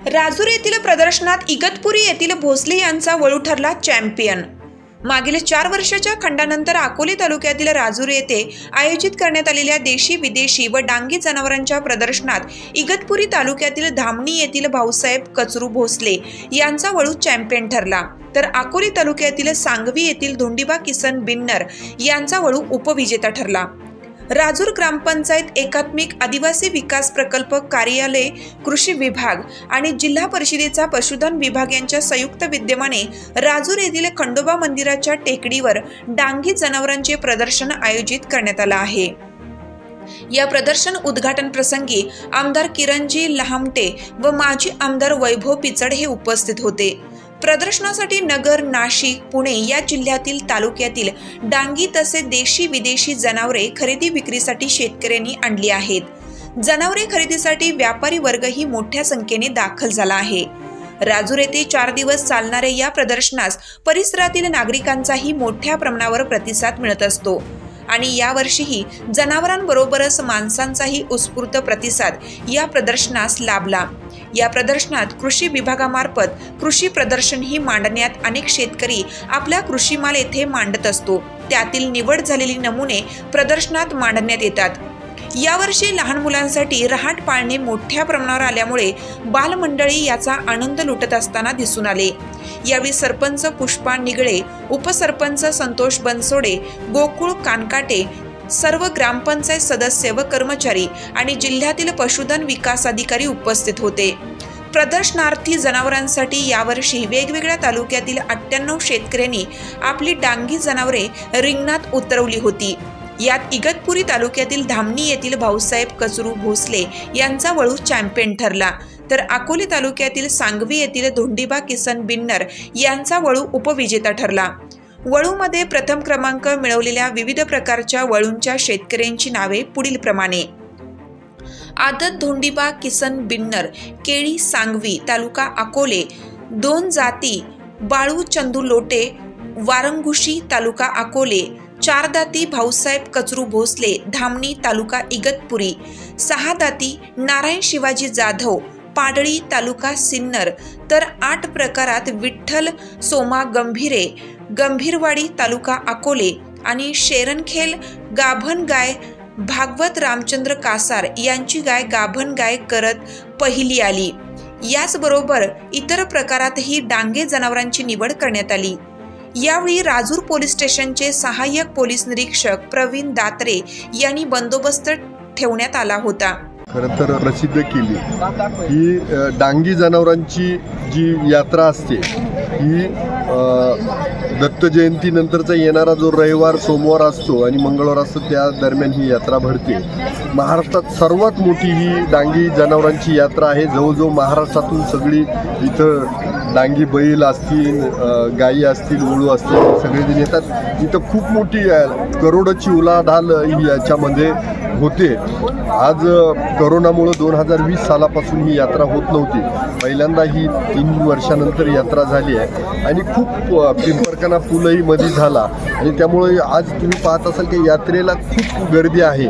राजूर येथील प्रदर्शनात इगतपुरी येथील भोसले यांचा वळू ठरला चॅम्पियन। मागील 4 वर्षाच्या खंडानंतर अकोले तालुक्यातील राजूर येथे आयोजित करण्यात आलेल्या देशी विदेशी व डांगी जनावरांच्या प्रदर्शनात इगतपुरी तालुक्यातील धामणी येथील भाऊसाहेब कचरू भोसले यांचा वळू चॅम्पियन ठरला, तर अकोले तालुक्यातील सांगवी येथील धोंडीबा किसन बिन्नर यांचा वळू उपविजेता ठरला। राजूर ग्रामपंचायत एकात्मिक आदिवासी विकास प्रकल्प कार्यालय, कृषी विभाग आणि जिल्हा परिषदेचा पशुधन विभाग यांच्या संयुक्त विद्यमाने राजूर येथील खंडोबा मंदिराच्या टेकडीवर डांगी जनावरांचे प्रदर्शन आयोजित करण्यात आले आहे। या प्रदर्शन उद्घाटन प्रसंगी आमदार किरणजी लहामटे व माजी आमदार वैभव पिचड हे उपस्थित होते। प्रदर्शनासाठी नगर, नाशिक, पुणे या जिल्ह्यातील तालुक्यातील डांगी तसेच देशी विदेशी जनावरे खरेदी विक्रीसाठी शेतकऱ्यांनी आणली आहेत। जनावरे खरेदीसाठी व्यापारी वर्गही मोठ्या संख्येने दाखल झाला आहे। राजूर येथे 4 दिवस चालणाऱ्या या प्रदर्शनास परिसरातील नागरिकांचाही मोठ्या प्रमाणावर प्रतिसाद मिळत असतो आणि यावर्षीही जनावरांबरोबरच माणसांचाही उत्स्फूर्त प्रतिसाद या प्रदर्शनास लाभला। या प्रदर्शनात कृषी विभागामार्फत कृषी प्रदर्शन ही मांडण्यात अनेक शेतकरी आपला कृषी माल येथे मांडत असतो, त्यातील निवड झालेली नमुने प्रदर्शनात मांडण्यात येतात। यावर्षी लहान मुलांसाठी रहाट पाळणे मोठ्या प्रमाणावर आल्यामुळे बालमंडळी याचा आनंद लुटत असताना दिसून आले। यावेळी सरपंच पुष्पा निगळे, उपसरपंच संतोष बनसोडे, गोकुळ कानकाटे, सर्व ग्रामपंचायत सदस्य व कर्मचारी आणि जिल्ह्यातील पशुधन विकास अधिकारी उपस्थित होते। प्रदर्शनार्थी जनावरांसाठी यावर्षी वेगवेगळ्या तालुक्यातील 98 शेतकऱ्यांनी आपली डांगी जनावरे रिंगणात उतरवली होती। यात इगतपुरी तालुक्यातील धामणी येथील भाऊसाहेब कचरू भोसले यांचा वळू चॅम्पियन ठरला, तर अकोले तालुक्यातील सांगवी येथील धोंडीबा किसन बिन्नर यांचा वळू उपविजेता ठरला। वळूमध्ये प्रथम क्रमांक मिळवलेल्या विविध प्रकारच्या वळूंच्या शेतकऱ्यांची नावे पुढील प्रमाणे: आदत धोंडीबा किसन बिन्नर, केळी सांगवी, तालुका अकोले। 2 जाती बाळू चंदू लोटे, वारंगुशी, तालुका अकोले। 4 दाती भाऊसाहेब कचरू भोसले, धामणी, तालुका इगतपुरी। 6 दाती नारायण शिवाजी जाधव, पाडळी, तालुका सिन्नर। तर 8 प्रकारात विठ्ठल सोमा गंभीरे, गंभीरवाडी, तालुका अकोले आणि शेरणखेल गाभण गाय भागवत रामचंद्र कासार यांची गाय गाभण गाय करत पहिली आली। याचबरोबर इतर प्रकारातही डांगे जनावरांची निवड करण्यात आली। यावेळी राजूर पोलीस स्टेशनचे सहाय्यक पोलीस निरीक्षक प्रवीण दात्रे यांनी बंदोबस्त ठेवण्यात आला होता। खरं तर प्रसिद्ध केली ही डांगी जनावरांची जी यात्रा असते ही दत्त जयंतीनंतरचा येणारा जो रविवार, सोमवार असतो आणि मंगळवार असतो त्या दरम्यान ही यात्रा भरते। महाराष्ट्रात सर्वात मोठी ही डांगी जनावरांची यात्रा आहे। जवळजवळ महाराष्ट्रातून सगळी इथं डांगी बैल असतील, गायी असतील, वळू असतील, सगळेजण येतात। इथं खूप मोठी करोडोची उलाढाल ही याच्यामध्ये होते। आज कोरोनामुळे 2020 सालापासून ही यात्रा होत नव्हती, पहिल्यांदा ही 3 वर्षानंतर यात्रा झाली आहे आणि खूप पिंपरकाना पूलही मध्ये झाला आणि त्यामुळे आज तुम्ही पाहत असाल की यात्रेला खूप गर्दी आहे।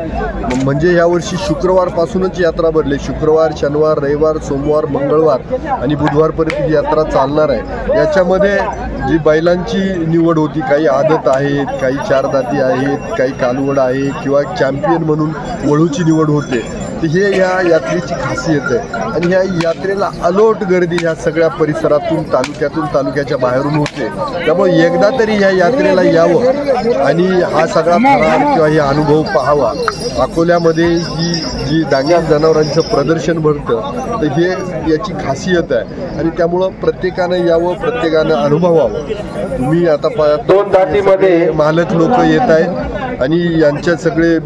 म्हणजे यावर्षी शुक्रवारपासूनच यात्रा भरली। शुक्रवार, शनिवार, रविवार, सोमवार, मंगळवार आणि बुधवारपर्यंत ही यात्रा चालणार आहे। याच्यामध्ये जी बैलांची निवड होती, काही आदत आहेत, काही 4 दाती आहेत, काही कालवड आहे किंवा चॅम्पियन म्हणून वळूची निवड होते। तर हे या यात्रेची खासियत आहे आणि ह्या यात्रेला अलोट गर्दी ह्या सगळ्या परिसरातून, तालुक्याच्या बाहेरून होते। त्यामुळे एकदा तरी ह्या यात्रेला यावं आणि हा सगळा थरार किंवा हे अनुभव पाहावा। अकोल्यामध्ये ही जी डांगी जनावरांचं प्रदर्शन भरतं तर हे याची खासियत आहे आणि त्यामुळं प्रत्येकानं यावं, प्रत्येकानं अनुभवावं। तुम्ही आता 2 दातीमध्ये मालक लोक येत आहेत आणि यांच्या सगळे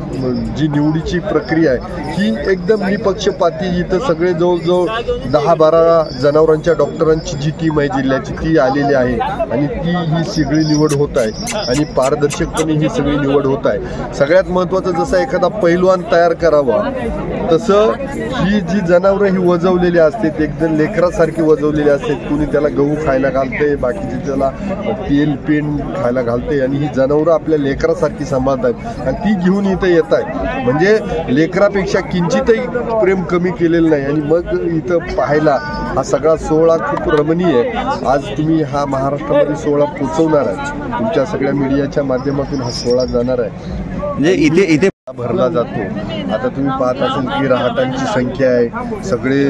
जी निवडीची प्रक्रिया आहे ही एकदम निपक्षपाती। इथं सगळे जवळजवळ 10-12 जनावरांच्या डॉक्टरांची जी टीम आहे जिल्ह्याची ती आलेली आहे आणि ही सगळी निवड होत आहे आणि पारदर्शकपणे ही सगळी निवड होत आहे। सगळ्यात महत्त्वाचं जसं एखादा पैलवान तयार करावा तसं ही जी जनावरं ही वजवलेली असतात, एकदम लेकरासारखी वजवलेली असतात। कुणी त्याला गहू खायला घालते, बाकीचे त्याला तेल पेंड खायला घालते आणि ही जनावरं आपल्या लेकरासारखी सांभाळतात। आहेत आणि ती घेऊन इथं येत आहे. म्हणजे लेकरापेक्षा किंचितही प्रेम कमी केलेलं नाही. आणि मग इथं पाहायला हा सगळा सोहळा खूप रमणीय आहे. आज तुम्ही हा महाराष्ट्रामध्ये सोहळा पोचवणार आहे, तुमच्या सगळ्या मीडियाच्या माध्यमातून हा सोहळा जाणार आहे. म्हणजे इथे भरला जातो. आता तुम्ही पाहत असाल की रहाटांची संख्या आहे, सगळे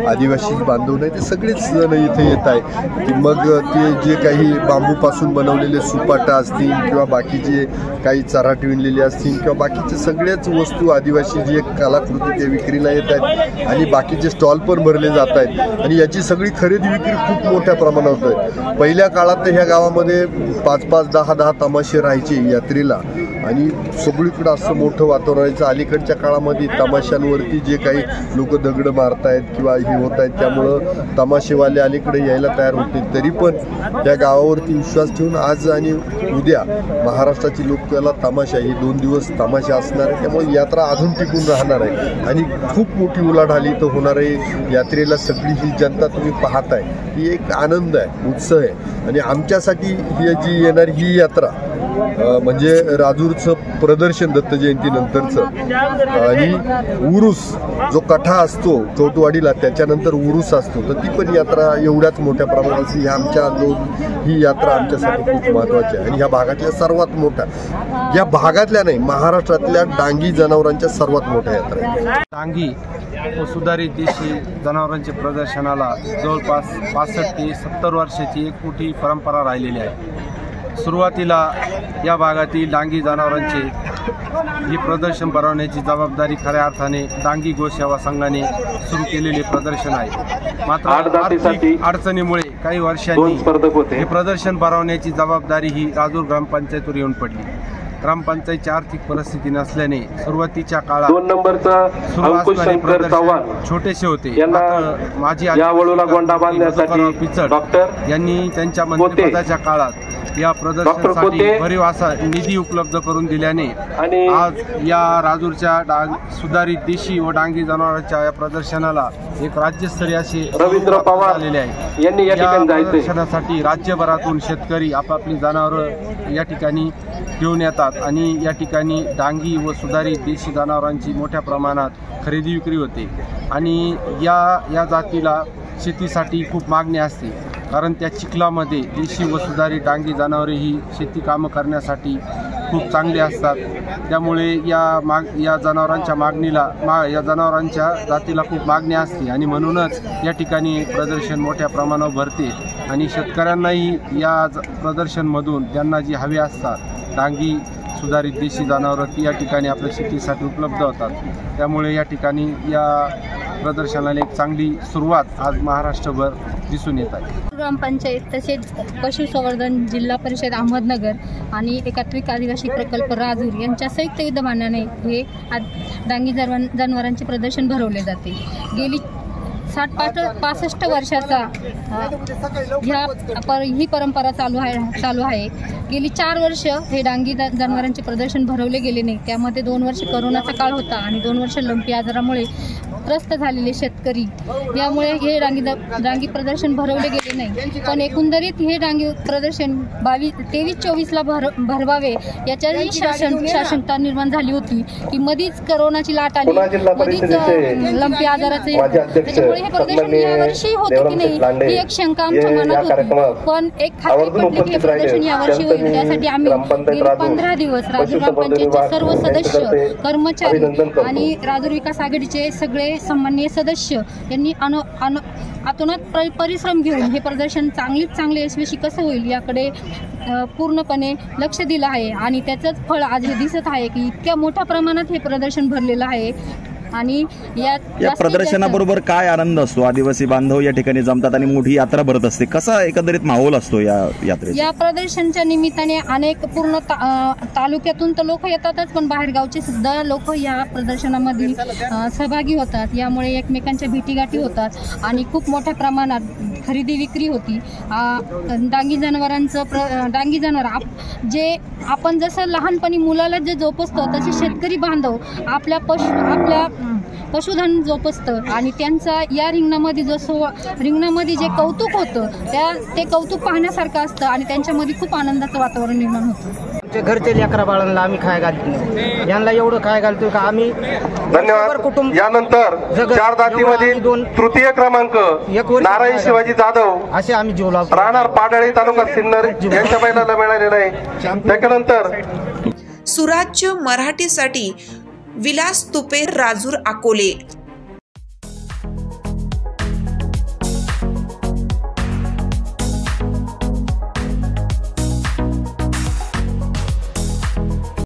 आदिवासी बांधव नाही ते सगळेच जण इथे येत आहे. की मग ते जे काही बांबूपासून बनवलेले सुपाटा असतील किंवा बाकीचे काही चराट विणलेले असतील किंवा बाकीचे सगळ्याच वस्तू आदिवासी जी एक कलाकृती ते विक्रीला येत आहेत आणि बाकीचे स्टॉल पण भरले जात आहेत. आणि याची सगळी खरेदी विक्री खूप मोठ्या प्रमाणात होते. पहिल्या काळात तर ह्या गावामध्ये 5-5, 10-10 तमाशे राहायचे यात्रेला आणि सगळीकडं असं मोठं वातावरण राहायचं. अलीकडच्या काळामध्ये तमाशांवरती जे काही लोक दगड मारतायत किंवा हे होत आहेत त्यामुळं तमाशेवाले अलीकडे यायला तयार होत नाही. तरी पण त्या गावावरती विश्वास ठेवून आज आणि उद्या महाराष्ट्राची लोककला तमाशा ही 2 दिवस तमाशा असणार आहे. त्यामुळे यात्रा अजून टिकून राहणार आहे आणि खूप मोठी उलाढाल इथं होणार आहे. यात्रेला सगळी ही जनता तुम्ही पाहताय ही एक आनंद आहे, उत्सव आहे. आणि आमच्यासाठी ही जी येणारी ही यात्रा म्हणजे राजूरचं प्रदर्शन दत्त जयंतीनंतरचं आणि उरूस जो कथा असतो चौटवाडीला त्याच्यानंतर उरूस असतो, तर ती पण यात्रा एवढ्याच मोठ्या प्रमाणात ही यात्रा आमच्यासाठी खूप महत्त्वाची आहे. आणि ह्या भागातल्या सर्वात मोठा, या भागातल्या नाही महाराष्ट्रातल्या डांगी जनावरांच्या सर्वात मोठ्या यात्रा आहे. डांगी व सुधारित देशी जनावरांच्या प्रदर्शनाला जवळपास 65 ते 70 वर्षाची एक मोठी परंपरा राहिलेली आहे. सुरुवातीला या भागातील डांगी जनावरांचे ही प्रदर्शन भरवण्याची जबाबदारी खऱ्या अर्थाने डांगी गोसेवा संघाने सुरू केलेले प्रदर्शन आहे. मात्र आर्थिक अडचणीमुळे काही वर्षांनी हे प्रदर्शन भरवण्याची जबाबदारी ही राजूर ग्रामपंचायतीवर येऊन पडली. ग्रामपंचायतीची आर्थिक परिस्थिती नसल्याने सुरुवातीच्या काळात छोटेसे होते. माझी पिचड यांनी त्यांच्या मंत्रिपदाच्या काळात या प्रदर्शनासाठी भरीव असा निधी उपलब्ध करून दिल्याने आज या राजूरच्या सुधारित देशी व डांगी जनावरांच्या या प्रदर्शनाला एक राज्यस्तरीय असे रवींद्र पवार आलेले आहे. या प्रदर्शनासाठी राज्यभरातून शेतकरी आपापली जनावरं या ठिकाणी घेऊन येतात आणि या ठिकाणी डांगी व सुधारित देशी जनावरांची मोठ्या प्रमाणात खरेदी विक्री होते. आणि या जातीला शेतीसाठी खूप मागणी असते, कारण त्या चिखलामध्ये देशी व सुधारित डांगी जनावरे ही शेती कामं करण्यासाठी खूप चांगली असतात. त्यामुळे या जनावरांच्या जातीला खूप मागणी असते आणि म्हणूनच या ठिकाणी प्रदर्शन मोठ्या प्रमाणावर भरते. आणि शेतकऱ्यांनाही या प्रदर्शनमधून त्यांना जी हवी असतात डांगी सुधारित देशी जनावरं ती या ठिकाणी आपल्या शेतीसाठी उपलब्ध होतात. त्यामुळे या ठिकाणी या प्रदर्शनाला एक चांगली सुरुवात आज महाराष्ट्रभर दिसून येत आहे. ग्रामपंचायत तसेच पशुसंवर्धन जिल्हा परिषद अहमदनगर आणि एकात्मिक आदिवासी प्रकल्प राजूर यांच्या संयुक्त विद्यमानाने हे डांगी जनावरांचे प्रदर्शन भरवले जाते. गेली 65 वर्षाचा ही परंपरा चालू आहे. गेली 4 वर्ष हे डांगी जनावरांचे प्रदर्शन भरवले गेले नाही. त्यामध्ये 2 वर्ष करोनाचा काळ होता आणि 2 वर्ष लंपी आजारामुळे त्रस्त झालेले शेतकरी, यामुळे हे डांगी प्रदर्शन भरवले गेले नाही. पण एकंदरीत हे डांगी प्रदर्शन 23-24ला भरवावे याच्याही शासनता निर्माण झाली होती की मधीच करोनाची लाट आली, मधीच लंपी आजाराचे, त्याच्यामुळे हे प्रदर्शन यावर्षी होते की नाही ही एक शंका आमच्या मनात होती. पण एक खात्री पटली की हे प्रदर्शन यावर्षी होईल. त्यासाठी आम्ही गेली 15 दिवस राजूर ग्रामपंचायतचे सर्व सदस्य, कर्मचारी आणि राजूर विकास आघाडीचे सगळे सन्माननीय सदस्य यांनी आतोनात परिश्रम घेऊन हे प्रदर्शन चांगले यशस्वी कसं होईल याकडे पूर्णपणे लक्ष दिलं आहे. आणि त्याचंच फळ आज हे दिसत आहे की इतक्या मोठ्या प्रमाणात हे प्रदर्शन भरलेलं आहे. आणि या प्रदर्शनाबरोबर काय आनंद असतो? आदिवासी बांधव या ठिकाणी जमतात आणि मोठी यात्रा भरत असते. कसा एकंदरीत माहोल असतो या यात्रेचा? या प्रदर्शनच्या निमित्ताने अनेक पूर्ण तालुक्यातून तर लोक येतातच, पण बाहेरगावचे सुद्धा लोक या प्रदर्शनामध्ये सहभागी होतात. यामुळे एकमेकांच्या भेटीगाठी होतात आणि खूप मोठ्या प्रमाणात खरेदी विक्री होती. डांगी जनावर जे आपण जसं लहानपणी मुलाला जे जोपासतो तसे शेतकरी बांधव आपल्या पशुधन जोपासतं आणि त्यांचा या रिंगणामध्ये जे कौतुक होतं ते कौतुक पाहण्यासारखं असतं आणि त्यांच्यामध्ये खूप आनंदाचं वातावरण निर्माण होतं. घरचे लेकरा बाळांना आम्ही खाय घालतो, यांना एवढं खाय घालतो का आम्ही. धन्यवाद. कुटुंब यानंतर चार जातीमध्ये तृतीय क्रमांक नारायण शिवाजी जाधव असे आम्ही जीव लावतो. राहणार पाडळी तालुका सिन्नर यांच्या बैलाला मिळालेला आहे. त्याच्यानंतर सुराज्य मराठीसाठी विलास तुपे, राजूर, अकोले.